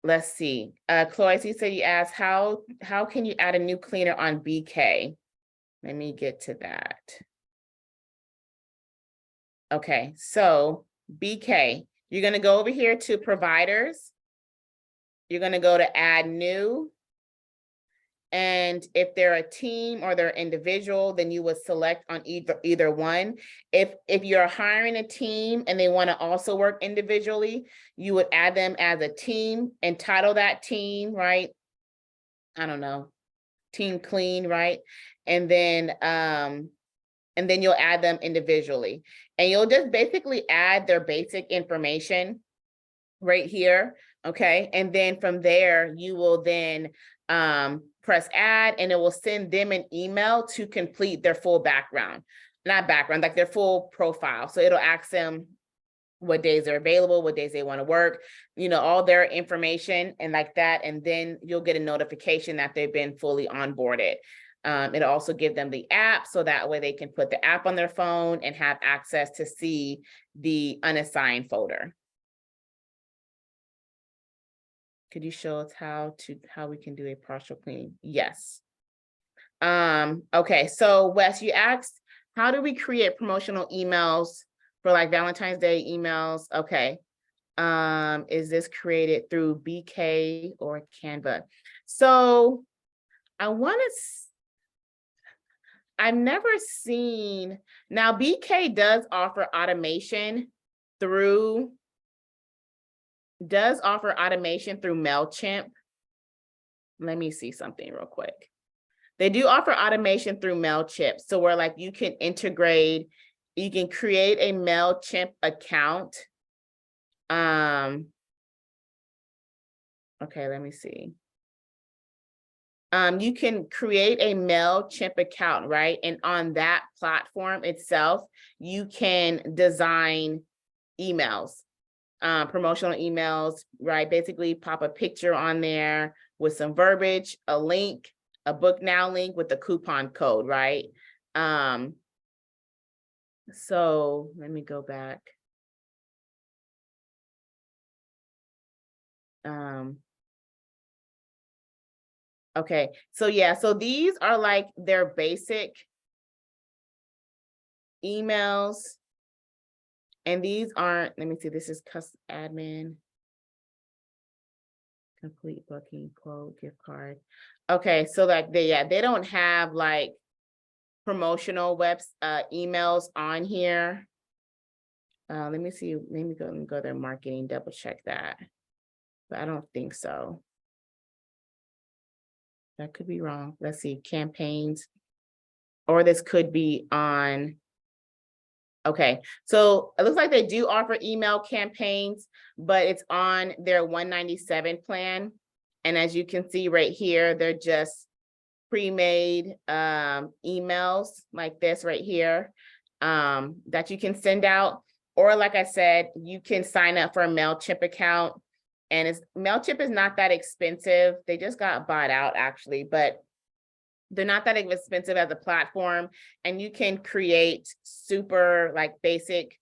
let's see. Chloe, you said you asked how can you add a new cleaner on BK? Let me get to that. Okay, so BK, you're gonna go over here to providers. You're gonna go to add new. And if they're a team or they're individual, then you would select on either one. If you're hiring a team and they want to also work individually, you would add them as a team and title that team, right? I don't know, team clean, right? And then you'll add them individually. And you'll just basically add their basic information right here. Okay. And then from there, you will then press add and it will send them an email to complete their full background, not background, like their full profile. So it'll ask them what days are available, what days they want to work, all their information and like that. And then you'll get a notification that they've been fully onboarded. It'll also give them the app so that way they can put the app on their phone and have access to see the unassigned folder. Could you show us how we can do a partial cleaning? Yes. Okay, so Wes, you asked, how do we create promotional emails for like Valentine's Day emails? Okay. Is this created through BK or Canva? So I've never seen, now BK does offer automation through MailChimp. Let me see something real quick. They do offer automation through MailChimp. So where like you can create a MailChimp account. Okay, let me see. You can create a MailChimp account, right? And on that platform itself, you can design emails, promotional emails, right? Basically pop a picture on there with some verbiage, a link, a book now link with the coupon code, right? So let me go back. Okay, so yeah, so these are like their basic emails. And these aren't, let me see, this is custom admin, complete booking, quote, gift card. Okay, so like they don't have like promotional emails on here. Let me see, let me go to their marketing, double check that. But I don't think so. That could be wrong. Let's see, campaigns, or this could be on. Okay, so it looks like they do offer email campaigns, but it's on their 197 plan. And as you can see right here, they're just pre-made emails like this right here that you can send out. Or like I said, you can sign up for a MailChimp account. And MailChimp is not that expensive. They just got bought out actually, but they're not that expensive as a platform, and you can create super like basic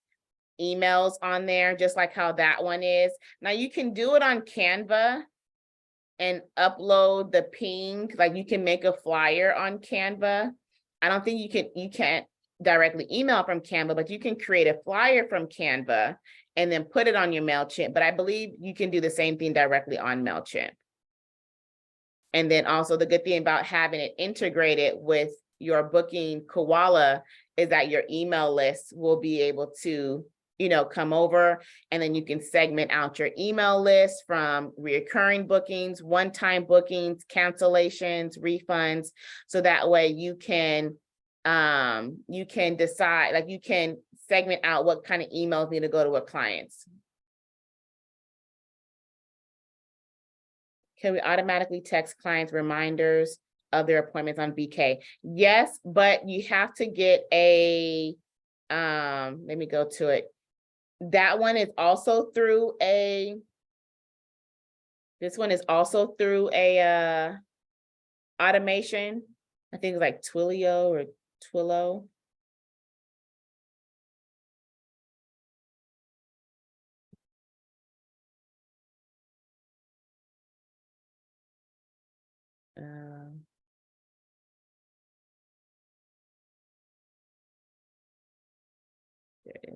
emails on there, just like how that one is. Now you can do it on Canva and upload the ping, like you can make a flyer on Canva. I don't think you can't directly email from Canva, but you can create a flyer from Canva and then put it on your MailChimp. But I believe you can do the same thing directly on MailChimp. And then also the good thing about having it integrated with your booking Koala is that your email list will be able to, come over, and then you can segment out your email list from recurring bookings, one-time bookings, cancellations, refunds. So that way you can decide, like you can segment out what kind of emails need to go to what clients. Can we automatically text clients reminders of their appointments on BK? Yes, but you have to get a, let me go to it. That one is also through this one is also through a automation. I think it's like Twilio or Twillo.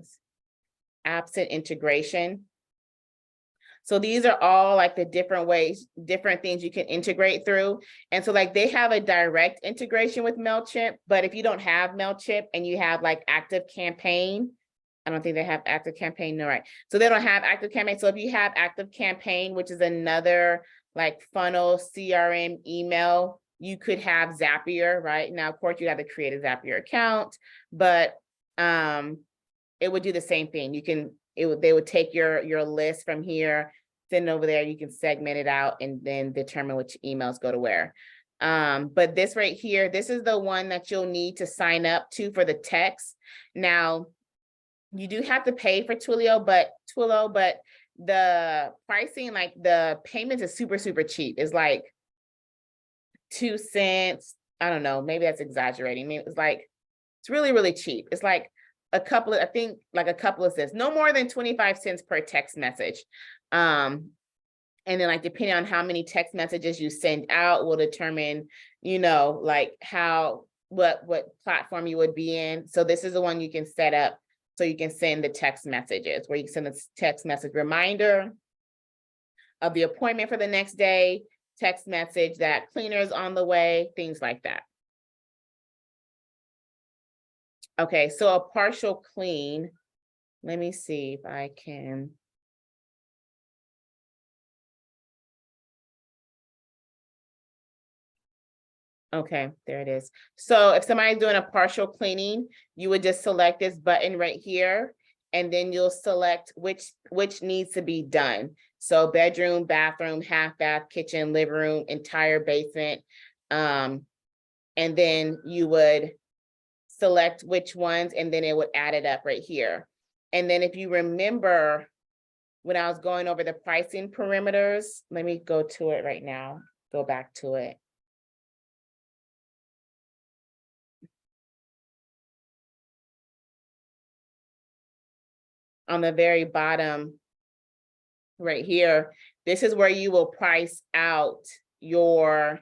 things. Absent integration. So these are all like the different ways, different things you can integrate through. And so like they have a direct integration with MailChimp, but if you don't have MailChimp and you have like ActiveCampaign, I don't think they have ActiveCampaign, no, right? So they don't have ActiveCampaign. So if you have ActiveCampaign, which is another like funnel CRM email, you could have Zapier, right? Now, of course, you have to create a Zapier account, but it would do the same thing. They would take your list from here, send it over there, you can segment it out and then determine which emails go to where. But this right here, this is the one that you'll need to sign up to for the text. Now, you do have to pay for Twilio, but the pricing, like the payments is super, super cheap. It's like 2 cents. I don't know, maybe that's exaggerating. Maybe it's really, really cheap. It's like a couple of cents, no more than 25 cents per text message. And then like, depending on how many text messages you send out will determine, like what platform you would be in. So this is the one you can set up so you can send the text messages where you can send a text message reminder of the appointment for the next day, text message that cleaner is on the way, things like that. Okay, so a partial clean, let me see if I can. Okay, there it is. So if somebody's doing a partial cleaning, you would just select this button right here, and then you'll select which needs to be done. So bedroom, bathroom, half bath, kitchen, living room, entire basement. And then you would select which ones, and then it would add it up right here. And then if you remember, when I was going over the pricing parameters, let me go to it right now, go back to it. On the very bottom right here, this is where you will price out your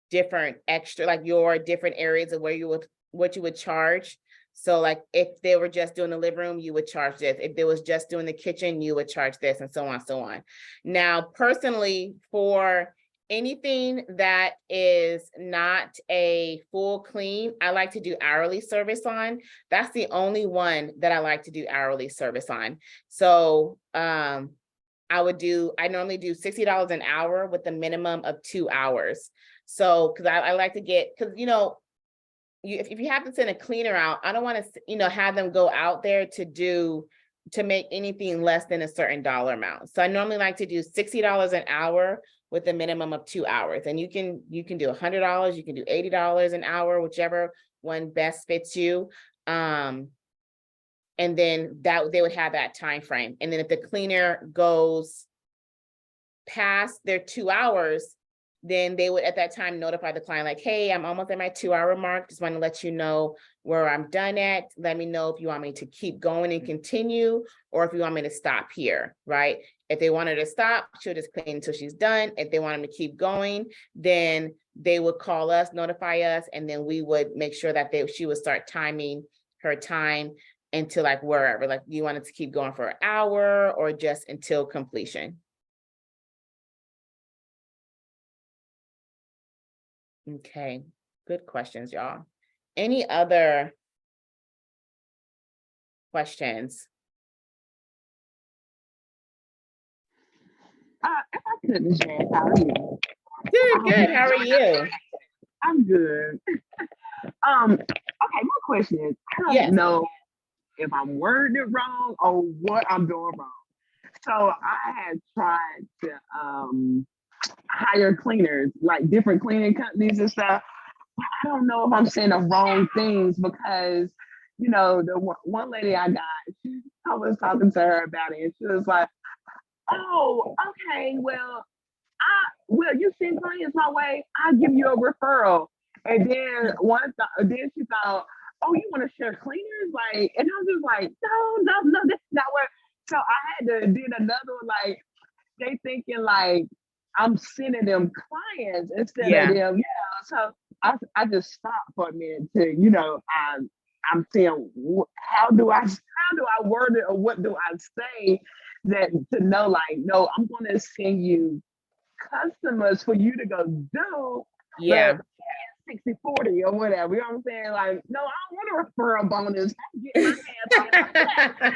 different extra, like your different areas of what you would charge. So like if they were just doing the living room, you would charge this. If they was just doing the kitchen, you would charge this, and so on, so on. Now, personally, for anything that is not a full clean, I like to do hourly service on. That's the only one that I like to do hourly service on. So I normally do $60 an hour with a minimum of 2 hours. So, because I like to get, because if you have to send a cleaner out, I don't want to, have them go out there to make anything less than a certain dollar amount. So I normally like to do $60 an hour with a minimum of 2 hours. And you can do $100, you can do $80 an hour, whichever one best fits you. And then they would have that time frame. And then if the cleaner goes past their 2 hours, then they would at that time notify the client like, hey, I'm almost at my 2 hour mark. Just want to let you know where I'm done at. Let me know if you want me to keep going and continue, or if you want me to stop here, right? If they want her to stop, she'll just clean until she's done. If they want them to keep going, then they would call us, notify us, and then we would make sure that she would start timing her time until like wherever, like you wanted to keep going for an hour or just until completion. Okay, good questions, y'all. Any other questions? If I could, Jess, how are you? Good. How are you? I'm good. Okay, my question is, I don't Yes. know if I'm wording it wrong or what I'm doing wrong. So I had tried to hire cleaners, like different cleaning companies and stuff. I don't know if I'm saying the wrong things because, the one lady I got, I was talking to her about it, and she was like, "Oh, okay, well, you send clients my way, I'll give you a referral." And then then she thought, "Oh, you want to share cleaners?" Like, and I was just like, no, that's not what. So I had to did another one, like they thinking like I'm sending them clients instead of them, So I just stopped for a minute to, I'm saying, how do I word it, or what do I say that to know, like, no, I'm going to send you customers for you to go do, Yeah. but 60/40 or whatever. You know what I'm saying? Like, no, I don't want a referral bonus. I'm getting my hands on it.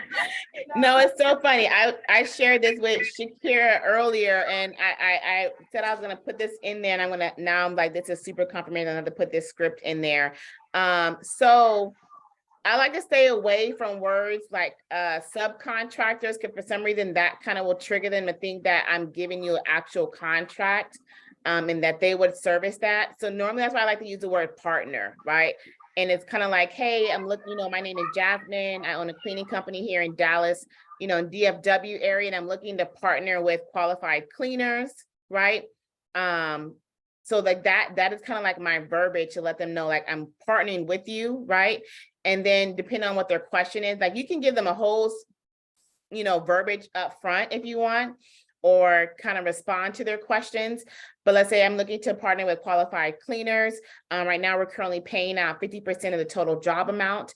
You No, know? it's so funny. I shared this with Shakira earlier, and I said I was gonna put this in there, and I'm like, this is super complimentary. I have to put this script in there. So I like to stay away from words like subcontractors, because for some reason that kind of will trigger them to think that I'm giving you an actual contract, and that they would service that. So normally that's why I like to use the word partner, right? And it's kind of like, hey, I'm looking, my name is Jasmine. I own a cleaning company here in Dallas, in DFW area, and I'm looking to partner with qualified cleaners, right? So like that is kind of like my verbiage to let them know, like, I'm partnering with you, right? And then depending on what their question is, like, you can give them a whole, verbiage up front if you want, or kind of respond to their questions. But let's say I'm looking to partner with qualified cleaners. Right now, we're currently paying out 50% of the total job amount.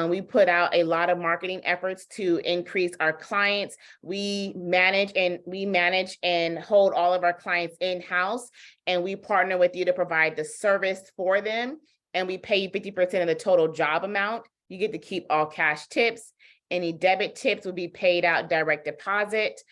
We put out a lot of marketing efforts to increase our clients. We manage and hold all of our clients in-house, and we partner with you to provide the service for them. And we pay you 50% of the total job amount. You get to keep all cash tips. Any debit tips will be paid out direct deposit.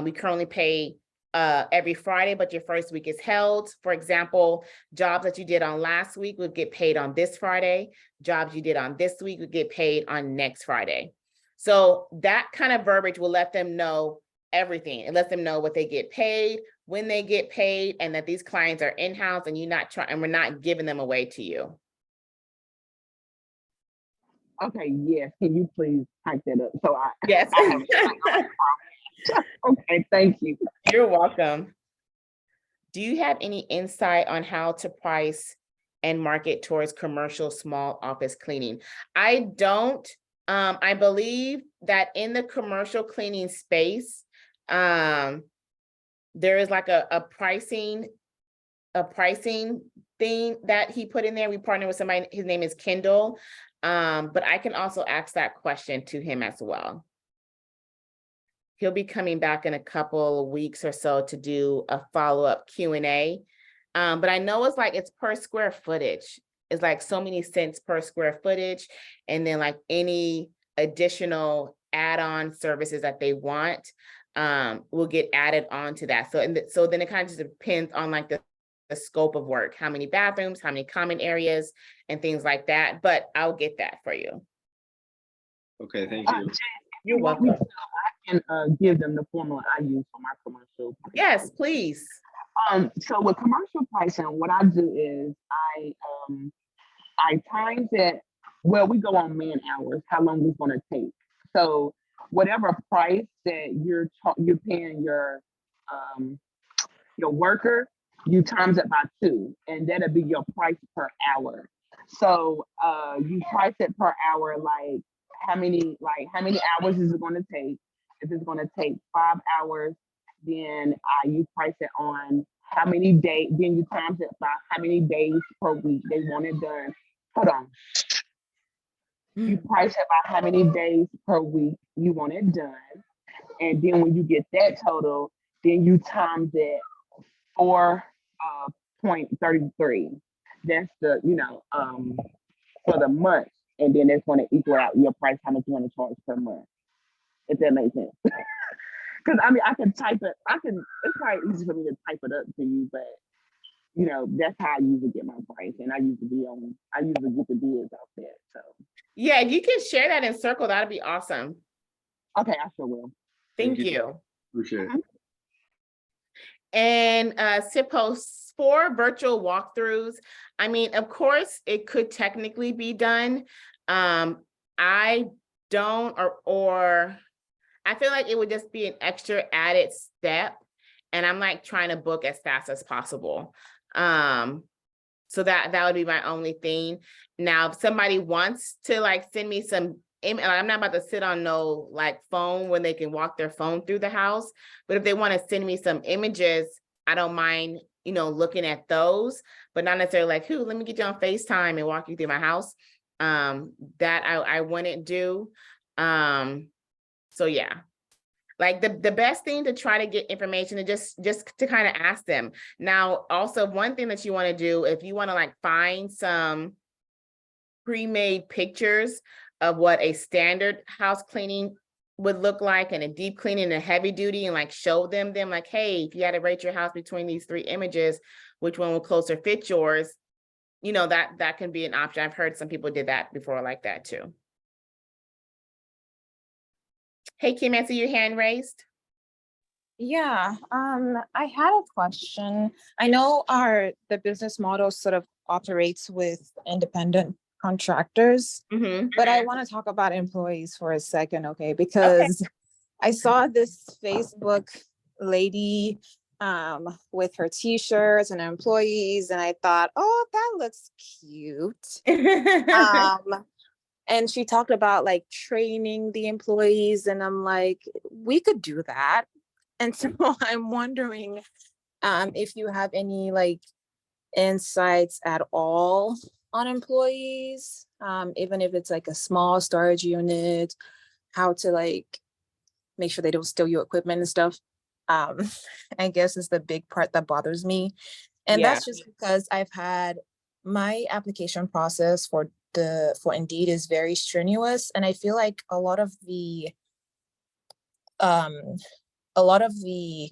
We currently pay every Friday, but your first week is held. For example, jobs that you did on last week would get paid on this Friday. Jobs you did on this week would get paid on next Friday. So that kind of verbiage will let them know everything. It lets them know what they get paid, when they get paid, and that these clients are in-house and we're not giving them away to you. Okay, yes. Can you please type that up? So Yes. I have okay, thank you. You're welcome. Do you have any insight on how to price and market towards commercial small office cleaning? I don't. I believe that in the commercial cleaning space, there is like a pricing thing that he put in there. We partner with somebody, his name is Kendall. But I can also ask that question to him as well. He'll be coming back in a couple of weeks or so to do a follow-up Q&A. But I know it's per square footage. It's like so many cents per square footage. And then like any additional add-on services that they want will get added onto that. So then it kind of just depends on like the scope of work, how many bathrooms, how many common areas, and things like that. But I'll get that for you. Okay, thank you. You're welcome. I can give them the formula I use for my commercial. Yes, please. So with commercial pricing, what I do is I times it. Well, we go on man hours, how long it's going to take. So whatever price that you're paying your worker, you times it by 2, and that'll be your price per hour. So you price it per hour, like how many hours is it going to take? If it's going to take 5 hours, then you price it on how many days. Then you times it by how many days per week they want it done. Hold on. You price it by how many days per week you want it done, and then when you get that total, then you times it 4.33. That's the for the month, and then that's going to equal out your price, how much you want to charge per month. If that makes sense. Because I can type it. It's probably easy for me to type it up to you, but that's how I usually get my price, and I usually get the deals out there. So yeah, if you can share that in Circle, that'd be awesome. Okay, I sure will. Thank you. Appreciate it. And SIPO for virtual walkthroughs. I mean, of course, it could technically be done. I don't, or I feel like it would just be an extra added step, and I'm like trying to book as fast as possible. So that would be my only thing. Now, if somebody wants to like send me some, I'm not about to sit on no like phone when they can walk their phone through the house, but if they want to send me some images, I don't mind, looking at those, but not necessarily like, let me get you on FaceTime and walk you through my house. that I wouldn't do. So yeah. Like the best thing to try to get information is just to kind of ask them. Now, also one thing that you want to do, if you want to like find some pre-made pictures of what a standard house cleaning would look like and a deep cleaning and a heavy duty, and like show them like, hey, if you had to rate your house between these 3 images, which one will closer fit yours? You know, that can be an option. I've heard some people did that before like that too. Hey, Kim, I see your hand raised. Yeah, I had a question. I know the business model sort of operates with independent contractors, Mhm. but I want to talk about employees for a second, okay? Because I saw this Facebook lady with her t-shirts and employees, and I thought, oh, that looks cute. And she talked about like training the employees, and I'm like, we could do that. And so I'm wondering if you have any like insights at all on employees, even if it's like a small storage unit, how to like make sure they don't steal your equipment and stuff. I guess is the big part that bothers me. And Yeah. that's just because I've had my application process for Indeed is very strenuous. And I feel like a lot of the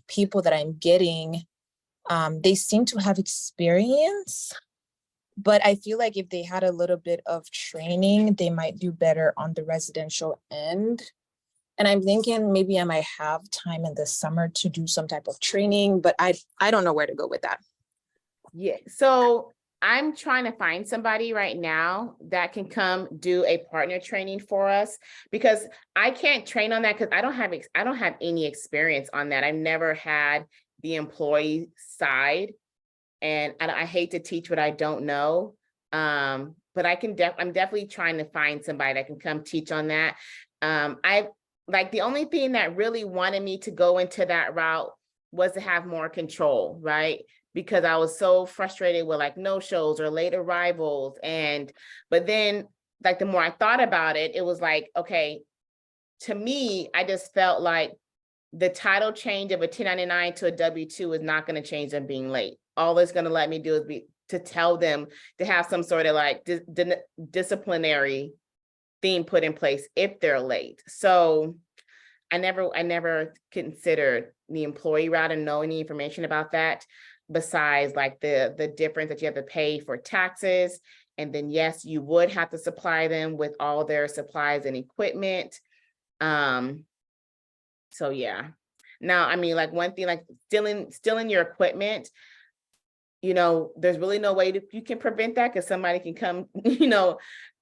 people that I'm getting, they seem to have experience, but I feel like if they had a little bit of training, they might do better on the residential end. And I'm thinking maybe I might have time in the summer to do some type of training, but I don't know where to go with that. Yeah, so I'm trying to find somebody right now that can come do a partner training for us, because I can't train on that because I don't have any experience on that. I've never had the employee side, and I hate to teach what I don't know. But I'm definitely trying to find somebody that can come teach on that. I like the only thing that really wanted me to go into that route was to have more control, right? Because I was so frustrated with like no shows or late arrivals. But then like the more I thought about it, it was like, okay, to me, I just felt like the title change of a 1099 to a W-2 is not going to change them being late. All it's going to let me do is to tell them to have some sort of like disciplinary thing put in place if they're late. So I never considered the employee route and know any information about that, besides like the difference that you have to pay for taxes. And then yes, you would have to supply them with all their supplies and equipment. So yeah. Now, I mean, like one thing, like stealing your equipment, you know, there's really no way you can prevent that, because somebody can come,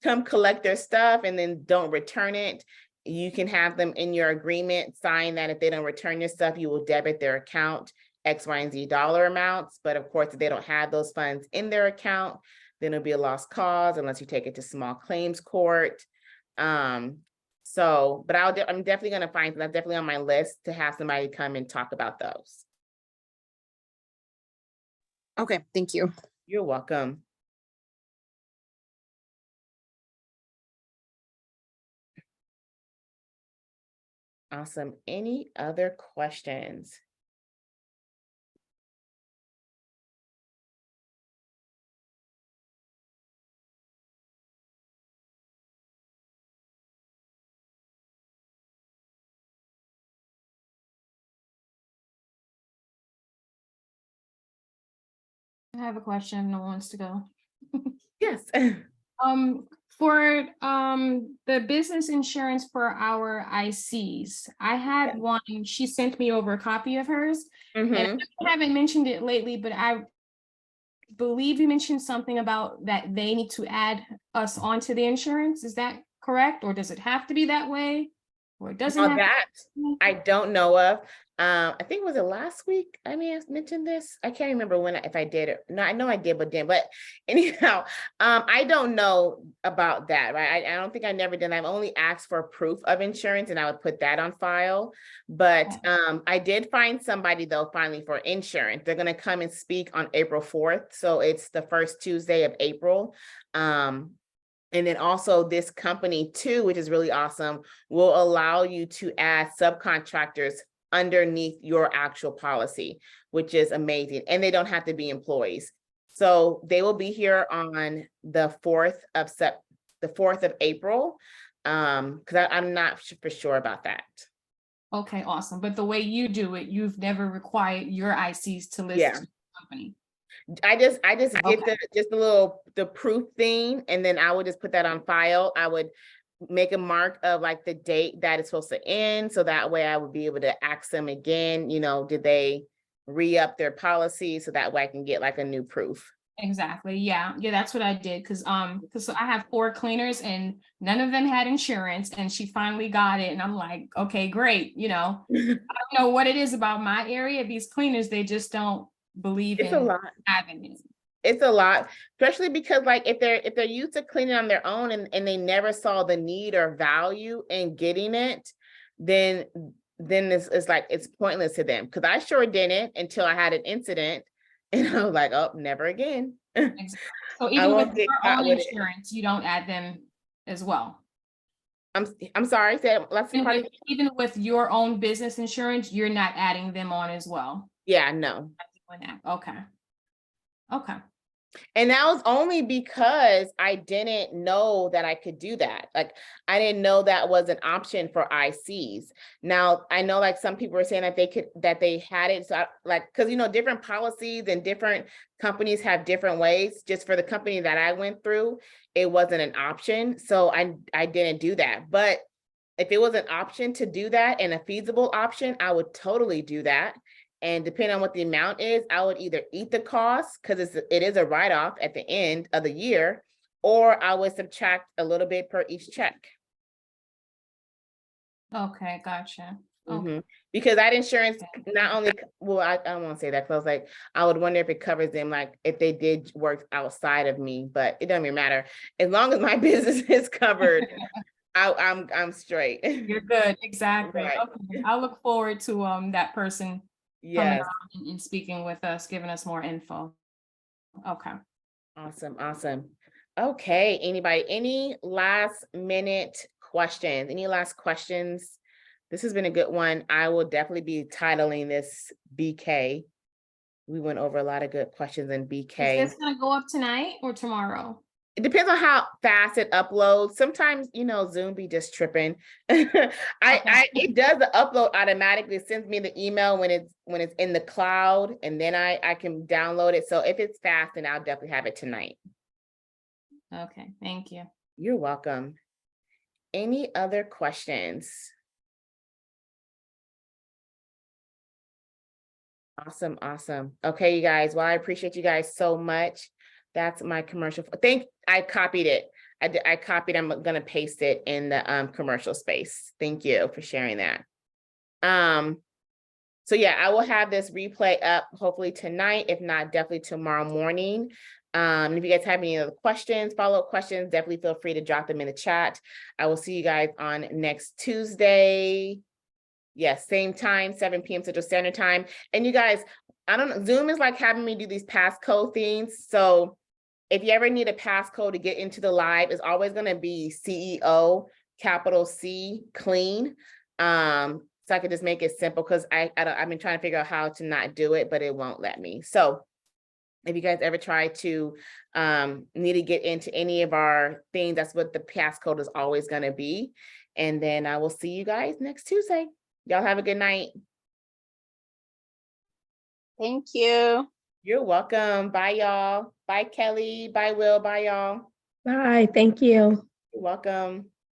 come collect their stuff and then don't return it. You can have them in your agreement sign that if they don't return your stuff, you will debit their account X, Y, and Z dollar amounts. But of course, if they don't have those funds in their account, then it'll be a lost cause unless you take it to small claims court. But I'm definitely going to find, that's definitely on my list to have somebody come and talk about those. Okay, thank you. You're welcome. Awesome. Any other questions? I have a question. No one wants to go. Yes. For the business insurance for our ICs, I had one. She sent me over a copy of hers. Mhm. And I haven't mentioned it lately, but I believe you mentioned something about that they need to add us onto the insurance. Is that correct, or does it have to be that way, or it doesn't? Now have to that be? I don't know of. I think was it last week? I may have mentioned this. I can't remember if I did it. No, I know I did, but didn't. But anyhow, I don't know about that, right? I don't think I never did. I've only asked for proof of insurance, and I would put that on file. But I did find somebody though finally for insurance. They're gonna come and speak on April 4th, so it's the first Tuesday of April. And then also this company too, which is really awesome, will allow you to add subcontractors underneath your actual policy, which is amazing. And they don't have to be employees. So they will be here on the 4th of April. Because I'm not for sure about that. Okay, awesome. But the way you do it, you've never required your ICs to list Yeah. to the company. I just get Okay. the proof thing, and then I would just put that on file. I would make a mark of like the date that it's supposed to end, so that way I would be able to ask them again, did they re-up their policy, so that way I can get like a new proof. Exactly. Yeah. That's what I did. Cause I have 4 cleaners and none of them had insurance, and she finally got it. And I'm like, okay, great. I don't know what it is about my area. These cleaners, they just don't believe It's a in lot. having it. It's a lot, especially because like if they're used to cleaning on their own and they never saw the need or value in getting it, then it's like it's pointless to them. Because I sure didn't until I had an incident, and I was like, oh, never again. Exactly. So I even won't with get your caught own with it. insurance, you don't add them as well. I'm sorry, say last part. Even with your own business insurance, you're not adding them on as well. Yeah, no. Okay. Okay. And that was only because I didn't know that I could do that. Like, I didn't know that was an option for ICs. Now, I know like some people were saying that they had it. So because, different policies and different companies have different ways. Just for the company that I went through, it wasn't an option. So I didn't do that. But if it was an option to do that and a feasible option, I would totally do that. And depending on what the amount is, I would either eat the cost because it is a write-off at the end of the year, or I would subtract a little bit per each check. Okay, gotcha. Okay. Mhm. Because that insurance not only, well, I don't want to say that, because I would wonder if it covers them, like if they did work outside of me, but it doesn't even matter. As long as my business is covered, I'm straight. You're good. Exactly. Right. Okay. I look forward to that person coming Yes. on and speaking with us, giving us more info. Okay. Awesome. Okay, anybody, any last minute questions? Any last questions? This has been a good one. I will definitely be titling this BK. We went over a lot of good questions in BK. Is this gonna go up tonight or tomorrow? It depends on how fast it uploads. Sometimes, Zoom be just tripping. It does the upload automatically. It sends me the email when it's in the cloud, and then I can download it. So if it's fast, then I'll definitely have it tonight. Okay, thank you. You're welcome. Any other questions? Awesome. Okay, you guys. Well, I appreciate you guys so much. That's my commercial. I copied it. I copied. I'm gonna paste it in the commercial space. Thank you for sharing that. So yeah, I will have this replay up hopefully tonight. If not, definitely tomorrow morning. If you guys have any other questions, follow-up questions, definitely feel free to drop them in the chat. I will see you guys on next Tuesday. Yes, same time, 7 p.m. Central Standard Time. And you guys, I don't know, Zoom is like having me do these passcode things. So if you ever need a passcode to get into the live, it's always going to be CEO, capital C, clean. So I could just make it simple, because I've been trying to figure out how to not do it, but it won't let me. So if you guys ever try to need to get into any of our things, that's what the passcode is always going to be. And then I will see you guys next Tuesday. Y'all have a good night. Thank you. You're welcome. Bye, y'all. Bye, Kelly. Bye, Will. Bye, y'all. Bye, thank you. You're welcome.